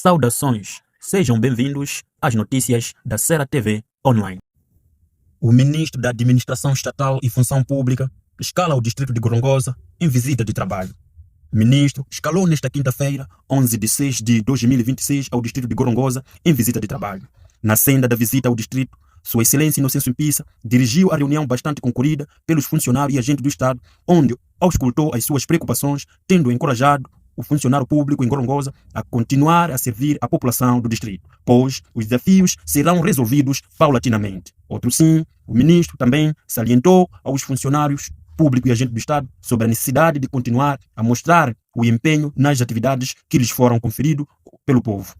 Saudações, sejam bem-vindos às notícias da Serra TV Online. O ministro da Administração Estatal e Função Pública escala o distrito de Gorongosa em visita de trabalho. O ministro escalou nesta quinta-feira, 11 de 6 de 2026, ao distrito de Gorongosa em visita de trabalho. Na senda da visita ao distrito, Sua Excelência Inocêncio Mpissa dirigiu a reunião bastante concorrida pelos funcionários e agentes do Estado, onde auscultou as suas preocupações, tendo encorajado o funcionário público em Gorongosa a continuar a servir a população do distrito, pois os desafios serão resolvidos paulatinamente. Outro sim, o ministro também salientou aos funcionários públicos e agentes do Estado sobre a necessidade de continuar a mostrar o empenho nas atividades que lhes foram conferidas pelo povo.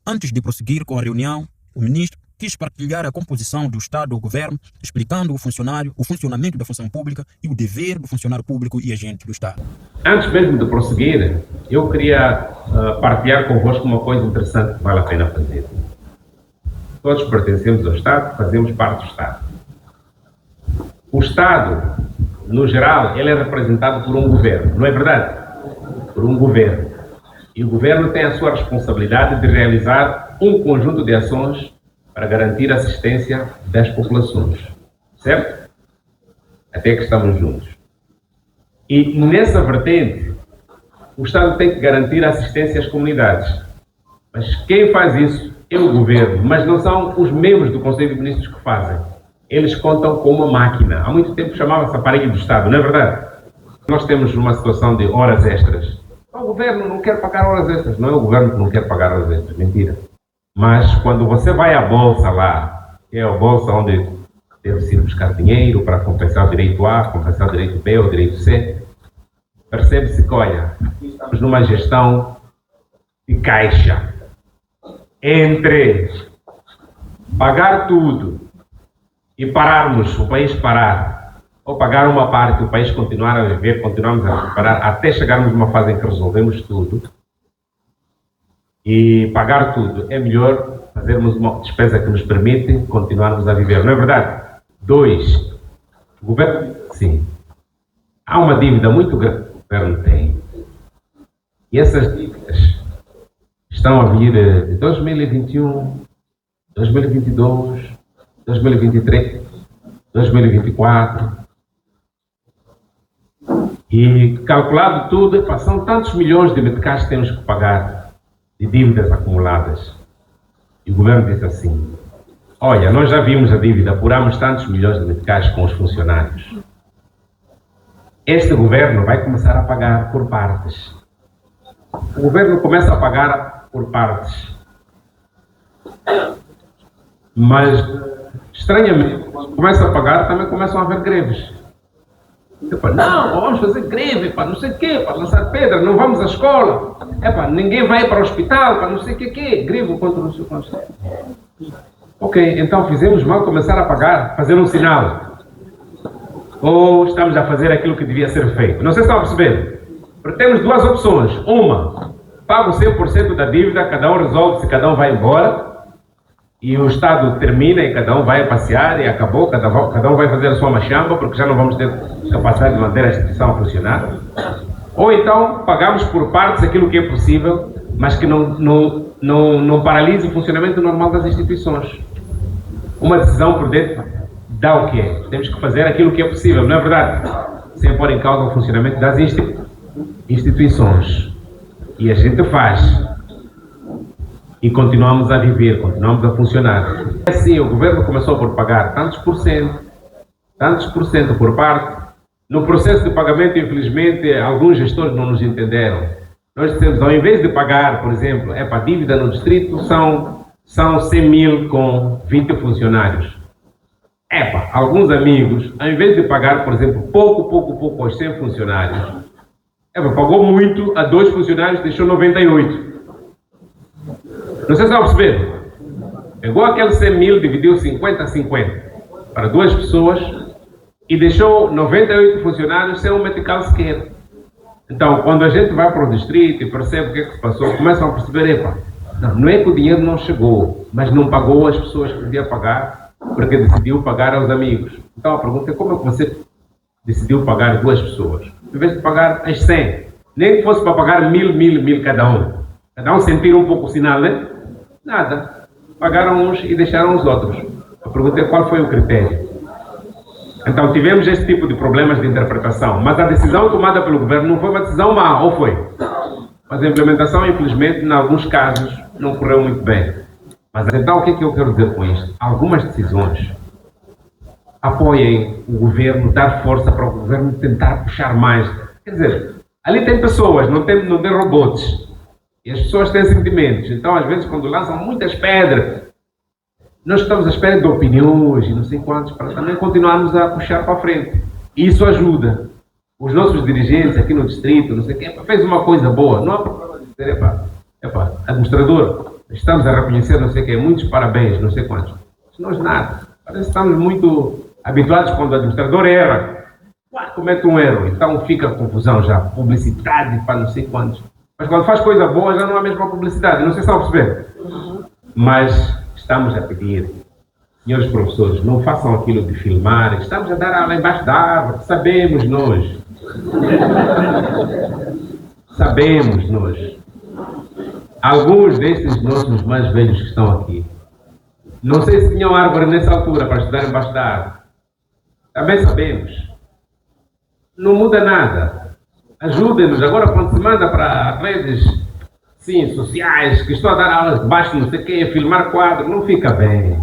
Antes de prosseguir com a reunião, o ministro quis partilhar a composição do Estado do governo, explicando ao funcionário o funcionamento da função pública e o dever do funcionário público e agente do Estado. Antes mesmo de prosseguir, eu queria partilhar convosco uma coisa interessante que vale a pena fazer. Todos pertencemos ao Estado, fazemos parte do Estado. O Estado, no geral, ele é representado por um governo, não é verdade? Por um governo. E o governo tem a sua responsabilidade de realizar um conjunto de ações para garantir a assistência das populações, certo? Até que estamos juntos. E nessa vertente, o Estado tem que garantir a assistência às comunidades. Mas quem faz isso é o governo, mas não são os membros do Conselho de Ministros que fazem. Eles contam com uma máquina. Há muito tempo chamava-se aparelho do Estado, não é verdade? Nós temos uma situação de horas extras. O governo não quer pagar horas extras. Não é o governo que não quer pagar horas extras, mentira. Mas quando você vai à bolsa lá, que é a bolsa onde deve-se ir buscar dinheiro para compensar o direito A, compensar o direito B ou o direito C, percebe-se que, olha, aqui estamos numa gestão de caixa. Entre pagar tudo e pararmos, o país parar, ou pagar uma parte e o país continuar a viver, continuamos a recuperar, até chegarmos numa fase em que resolvemos tudo, e pagar tudo, é melhor fazermos uma despesa que nos permite continuarmos a viver, não é verdade? 2, o governo, sim, há uma dívida muito grande que o governo tem, e essas dívidas estão a vir de 2021, 2022, 2023, 2024, e calculado tudo, são tantos milhões de meticais que temos que pagar de dívidas acumuladas. E o governo disse assim, olha, nós já vimos a dívida, apuramos tantos milhões de meticais com os funcionários. Este governo vai começar a pagar por partes. O governo começa a pagar por partes. Mas, estranhamente, quando começa a pagar, também começam a haver greves. Não, vamos fazer greve, para não sei o quê, para lançar pedra, não vamos à escola. Ninguém vai para o hospital, para não sei o quê, greve contra o seu conselho. Ok, então fizemos mal começar a pagar, fazer um sinal. Ou estamos a fazer aquilo que devia ser feito. Não sei se estão a perceber. Porque temos duas opções. Uma, pago 100% da dívida, cada um resolve-se, cada um vai embora. E o Estado termina e cada um vai passear e acabou, cada um vai fazer a sua machamba, porque já não vamos ter capacidade de manter a instituição a funcionar. Ou então pagamos por partes aquilo que é possível, mas que não paralise o funcionamento normal das instituições. Uma decisão prudente dá o que é. Temos que fazer aquilo que é possível, não é verdade? Sem pôr em causa o funcionamento das instituições. E a gente faz. E continuamos a viver, continuamos a funcionar. Assim, o governo começou por pagar tantos por cento por parte. No processo de pagamento, infelizmente, alguns gestores não nos entenderam. Nós dissemos, ao invés de pagar, por exemplo, a dívida no distrito são 100 mil com 20 funcionários. Alguns amigos, ao invés de pagar, por exemplo, pouco aos 100 funcionários, pagou muito a 2 funcionários, deixou 98. Não sei se estão a perceber. Pegou aquele 100 mil, dividiu 50-50 para 2 pessoas e deixou 98 funcionários sem um metical sequer. Então, quando a gente vai para o distrito e percebe o que é que se passou, começam a perceber, não é que o dinheiro não chegou, mas não pagou as pessoas que devia pagar, porque decidiu pagar aos amigos. Então a pergunta é, como é que você decidiu pagar 2 pessoas, em vez de pagar as 100? Nem que fosse para pagar 1000 cada um. Cada um sentir um pouco o sinal, né? Nada. Pagaram uns e deixaram os outros. Eu perguntei qual foi o critério. Então tivemos esse tipo de problemas de interpretação, mas a decisão tomada pelo governo não foi uma decisão má, ou foi? Mas a implementação, infelizmente, em alguns casos, não correu muito bem. Mas então o que é que eu quero dizer com isto? Algumas decisões apoiem o governo, dar força para o governo tentar puxar mais. Quer dizer, ali tem pessoas, não tem robôs. E as pessoas têm sentimentos. Então, às vezes, quando lançam muitas pedras, nós estamos à espera de opiniões e não sei quantos, para também continuarmos a puxar para a frente. E isso ajuda. Os nossos dirigentes aqui no distrito, não sei quem, fez uma coisa boa. Não há problema de dizer, administrador, estamos a reconhecer não sei quem, muitos parabéns, não sei quantos. Nós nada. Parece que estamos muito habituados quando o administrador erra. Comete um erro, então fica confusão já. Publicidade para não sei quantos. Mas quando faz coisa boa já não há a mesma publicidade. Não sei se estão a perceber. Mas estamos a pedir, senhores professores, não façam aquilo de filmar. Estamos a dar aula embaixo da árvore. Sabemos nós. Sabemos nós. Alguns desses nossos mais velhos que estão aqui, não sei se tinham árvore nessa altura para estudar embaixo da árvore. Também sabemos. Não muda nada. Ajudem-nos. Agora, quando se manda para redes sociais, que estão a dar aulas de baixo, não sei o quê, a filmar quadros, não fica bem.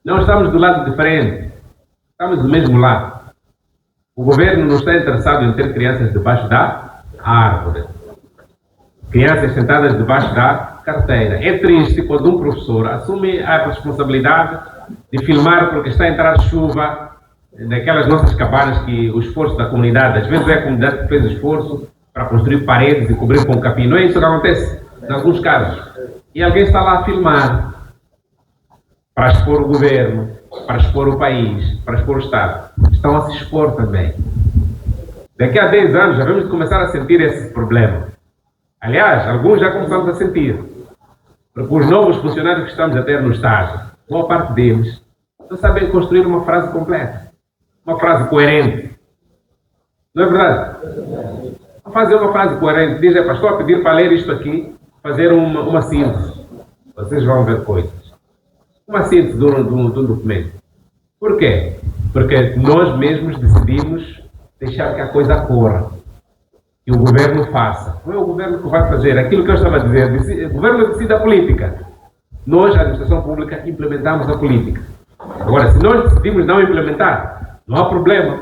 Não estamos do lado de frente. Estamos do mesmo lado. O governo não está interessado em ter crianças debaixo da árvore. Crianças sentadas debaixo da carteira. É triste quando um professor assume a responsabilidade de filmar porque está a entrar chuva, daquelas nossas cabanas que o esforço da comunidade, às vezes é a comunidade que fez esforço para construir paredes e cobrir com capim. Não é isso que acontece em alguns casos. E alguém está lá a filmar para expor o governo, para expor o país, para expor o Estado. Estão a se expor também. Daqui a 10 anos já vamos começar a sentir esse problema. Aliás, alguns já começamos a sentir. Porque os novos funcionários que estamos a ter no estágio, boa parte deles, não sabem construir uma frase completa. Uma frase coerente. Não é verdade? Fazer uma frase coerente. Diz, estou a pedir para ler isto aqui, fazer uma síntese. Vocês vão ver coisas. Uma síntese de um documento. Por quê? Porque nós mesmos decidimos deixar que a coisa corra. Que o governo faça. Não é o governo que vai fazer. Aquilo que eu estava a dizer, o governo decide a política. Nós, a administração pública, implementamos a política. Agora, se nós decidimos não implementar, não há problema.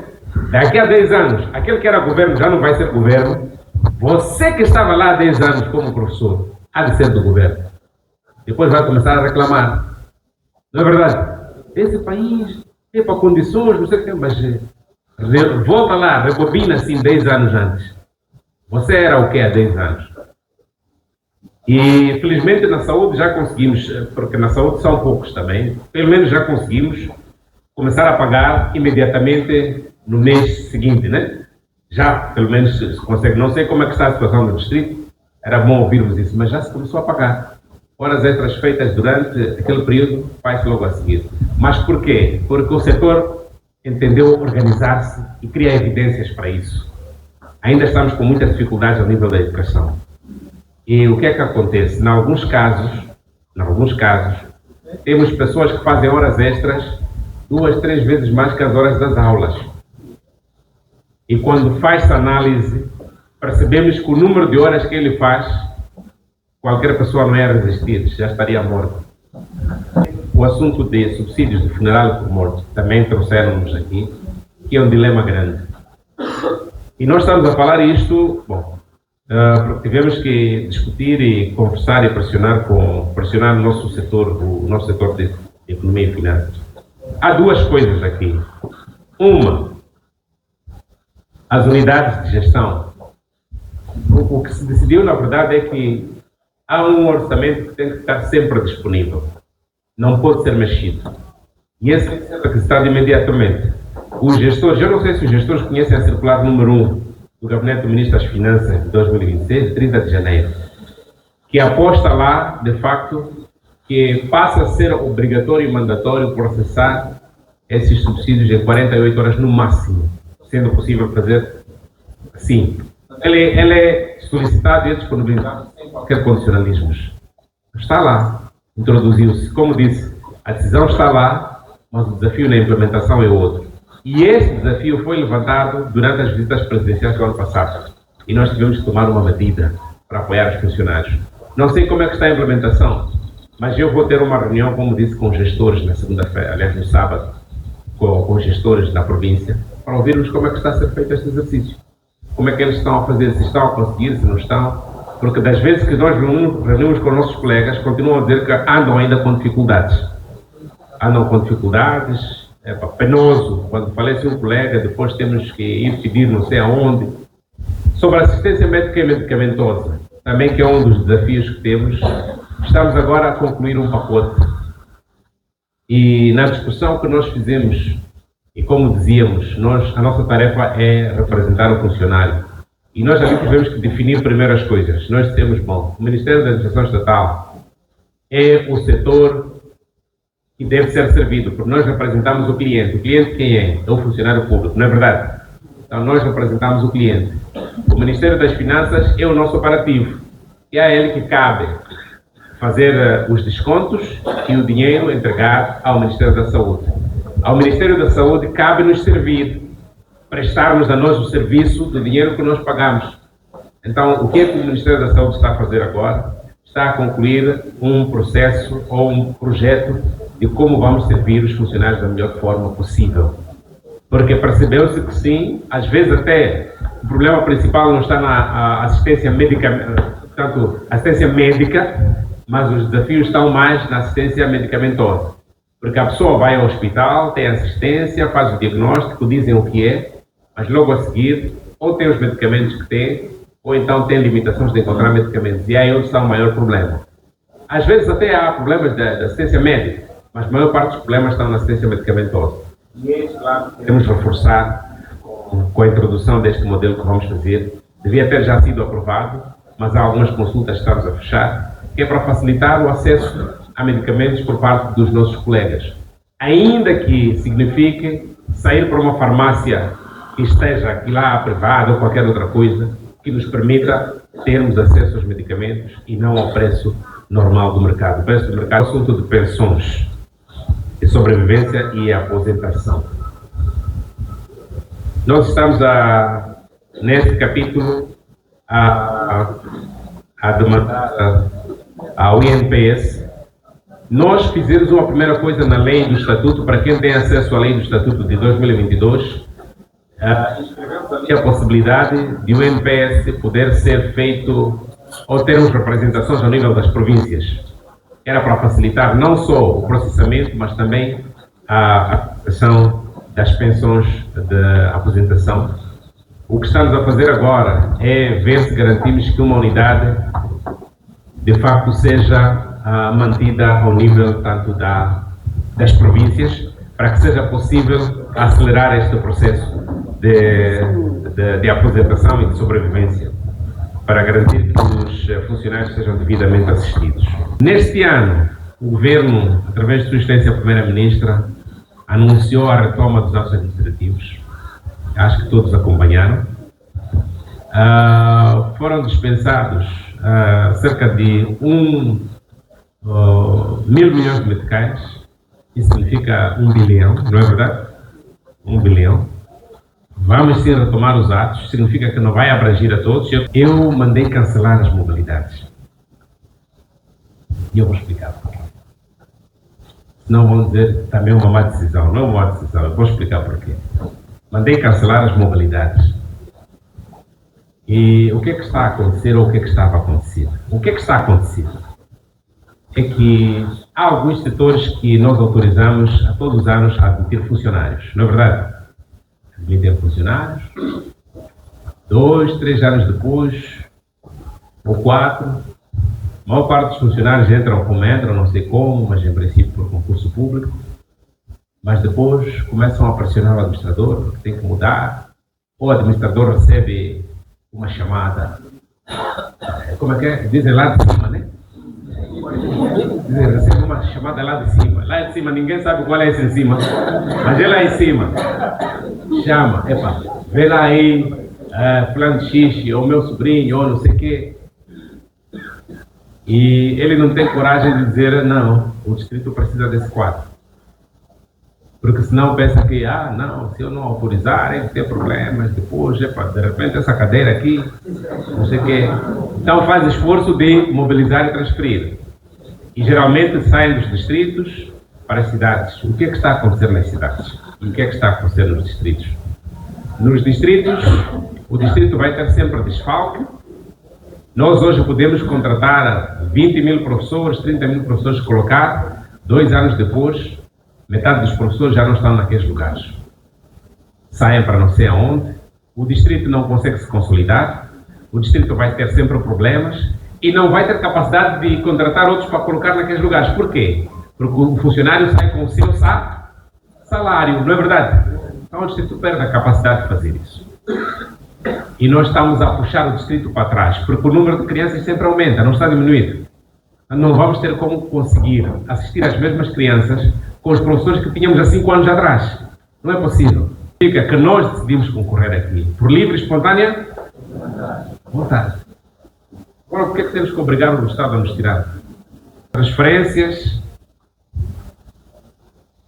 Daqui a 10 anos, aquele que era governo já não vai ser governo. Você que estava lá há 10 anos como professor, há de ser do governo. Depois vai começar a reclamar. Não é verdade? Esse país tem para condições, não sei o que, mas volta lá, rebobina assim 10 anos antes. Você era o que há 10 anos? E felizmente na saúde já conseguimos, porque na saúde são poucos também, pelo menos já conseguimos começar a pagar imediatamente no mês seguinte, né? Já, pelo menos, se consegue. Não sei como é que está a situação do distrito, era bom ouvirmos isso, mas já se começou a pagar. Horas extras feitas durante aquele período, faz logo a seguir. Mas por quê? Porque o setor entendeu organizar-se e cria evidências para isso. Ainda estamos com muitas dificuldades ao nível da educação. E o que é que acontece? Em alguns casos, temos pessoas que fazem horas extras 2, 3 vezes mais que as horas das aulas. E quando faz-se análise, percebemos que o número de horas que ele faz, qualquer pessoa não ia resistir, já estaria morto. O assunto de subsídios de funeral por morte também trouxeram-nos aqui, que é um dilema grande. E nós estamos a falar isto, porque tivemos que discutir e conversar e pressionar o nosso setor de economia e finanças. Há duas coisas aqui. Uma, as unidades de gestão. O que se decidiu, na verdade, é que há um orçamento que tem que estar sempre disponível. Não pode ser mexido. E esse tem que ser requisitado imediatamente. Os gestores, eu não sei se os gestores conhecem a circular número 1 do Gabinete do Ministro das Finanças de 2026, de 30 de janeiro, que aposta lá, de facto, que passa a ser obrigatório e mandatório processar esses subsídios em 48 horas no máximo, sendo possível fazer assim. Ele é solicitado e disponibilizado sem qualquer condicionalismos. Está lá, introduziu-se. Como disse, a decisão está lá, mas o desafio na implementação é outro. E esse desafio foi levantado durante as visitas presidenciais do ano passado. E nós tivemos que tomar uma medida para apoiar os funcionários. Não sei como é que está a implementação, mas eu vou ter uma reunião, como disse, com gestores na segunda-feira, aliás, no sábado, com gestores da província, para ouvirmos como é que está a ser feito este exercício. Como é que eles estão a fazer, se estão a conseguir, se não estão. Porque das vezes que nós reunimos com nossos colegas, continuam a dizer que andam ainda com dificuldades. Andam com dificuldades, é penoso. Quando falece um colega, depois temos que ir pedir não sei aonde. Sobre a assistência médica e medicamentosa, também que é um dos desafios que temos, estamos agora a concluir um pacote. E na discussão que nós fizemos, e como dizíamos, a nossa tarefa é representar o funcionário. E nós ali tivemos que definir primeiro as coisas. Nós dissemos, bom, o Ministério da Administração Estatal é o setor que deve ser servido, porque nós representamos o cliente. O cliente quem é? É o funcionário público, não é verdade? Então nós representamos o cliente. O Ministério das Finanças é o nosso operativo. E é a ele que cabe fazer os descontos e o dinheiro entregar ao Ministério da Saúde. Ao Ministério da Saúde cabe-nos servir, prestar-nos a nós o serviço do dinheiro que nós pagamos. Então, o que é que o Ministério da Saúde está a fazer agora? Está a concluir um processo ou um projeto de como vamos servir os funcionários da melhor forma possível. Porque percebeu-se que sim, às vezes até o problema principal não está na assistência médica, portanto, assistência médica, mas os desafios estão mais na assistência medicamentosa. Porque a pessoa vai ao hospital, tem assistência, faz o diagnóstico, dizem o que é, mas logo a seguir, ou tem os medicamentos que tem, ou então tem limitações de encontrar medicamentos. E aí é onde está o maior problema. Às vezes até há problemas de assistência médica, mas a maior parte dos problemas estão na assistência medicamentosa. E é claro que queremos reforçar com a introdução deste modelo que vamos fazer. Devia ter já sido aprovado, mas há algumas consultas que estamos a fechar, que é para facilitar o acesso a medicamentos por parte dos nossos colegas. Ainda que signifique sair para uma farmácia que esteja aqui lá privada ou qualquer outra coisa que nos permita termos acesso aos medicamentos e não ao preço normal do mercado. O preço do mercado é um assunto de pensões, de sobrevivência e aposentação. Nós estamos nesse capítulo a demandar ao INPS. Nós fizemos uma primeira coisa na lei do Estatuto, para quem tem acesso à lei do Estatuto de 2022, inscrevemos a possibilidade de o INPS poder ser feito ou termos representações ao nível das províncias. Era para facilitar não só o processamento, mas também a questão das pensões de aposentação. O que estamos a fazer agora é ver se garantimos que uma unidade de facto seja mantida ao nível tanto das províncias, para que seja possível acelerar este processo de aposentação e de sobrevivência, para garantir que os funcionários sejam devidamente assistidos. Neste ano, o Governo, através de sua excelência Primeira-Ministra, anunciou a retoma dos atos administrativos. Acho que todos acompanharam. Foram dispensados cerca de 1.000 milhões de meticais. Isso significa 1 bilhão, não é verdade? 1 bilhão. Vamos sim retomar os atos, significa que não vai abranger a todos. Eu mandei cancelar as mobilidades. E eu vou explicar porquê. Senão vão dizer também uma má decisão. Não é uma má decisão, eu vou explicar porquê. Mandei cancelar as mobilidades. E o que é que está a acontecer ou o que é que estava a acontecer? O que é que está a acontecer? É que há alguns setores que nós autorizamos a todos os anos a admitir funcionários, não é verdade? Admitir funcionários, 2, 3 anos depois, ou 4, a maior parte dos funcionários entram como entram, não sei como, mas em princípio por concurso público, mas depois começam a pressionar o administrador, que tem que mudar, ou o administrador recebe uma chamada, como é que é? Dizem lá de cima, né? Dizem, recebe uma chamada lá de cima. Lá de cima, ninguém sabe qual é esse em cima, mas é lá em cima. Chama, epa, vê lá aí fulano de X, ou meu sobrinho, ou não sei o quê. E ele não tem coragem de dizer, não, o distrito precisa desse quadro. Porque senão pensa que, não, se eu não autorizarem, tem problemas, depois, de repente essa cadeira aqui, não sei o quê. Então faz esforço de mobilizar e transferir. E geralmente saem dos distritos para as cidades. O que é que está a acontecer nas cidades? E o que é que está a acontecer nos distritos? Nos distritos, o distrito vai ter sempre desfalque. Nós hoje podemos contratar 20 mil professores, 30 mil professores, colocar, 2 anos depois, metade dos professores já não estão naqueles lugares. Saem para não sei aonde, o distrito não consegue se consolidar, o distrito vai ter sempre problemas e não vai ter capacidade de contratar outros para colocar naqueles lugares. Por quê? Porque o funcionário sai com o seu salário, não é verdade? Então o distrito perde a capacidade de fazer isso. E nós estamos a puxar o distrito para trás, porque o número de crianças sempre aumenta, não está diminuindo. Não vamos ter como conseguir assistir às mesmas crianças com os professores que tínhamos há 5 anos atrás. Não é possível. Significa que nós decidimos concorrer aqui, por livre e espontânea vontade. Agora, por que é que temos que obrigar o Estado a nos tirar? Transferências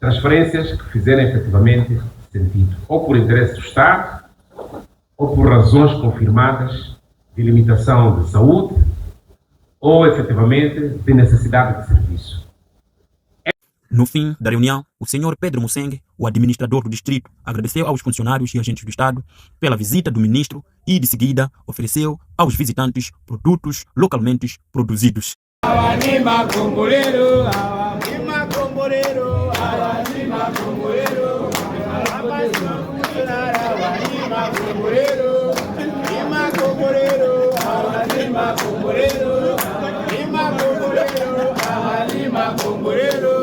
que fizerem efetivamente sentido, ou por interesse do Estado, ou por razões confirmadas de limitação de saúde, ou efetivamente de necessidade de serviço. No fim da reunião, o senhor Pedro Musengue, o administrador do distrito, agradeceu aos funcionários e agentes do Estado pela visita do ministro e, de seguida, ofereceu aos visitantes produtos localmente produzidos. Congolero,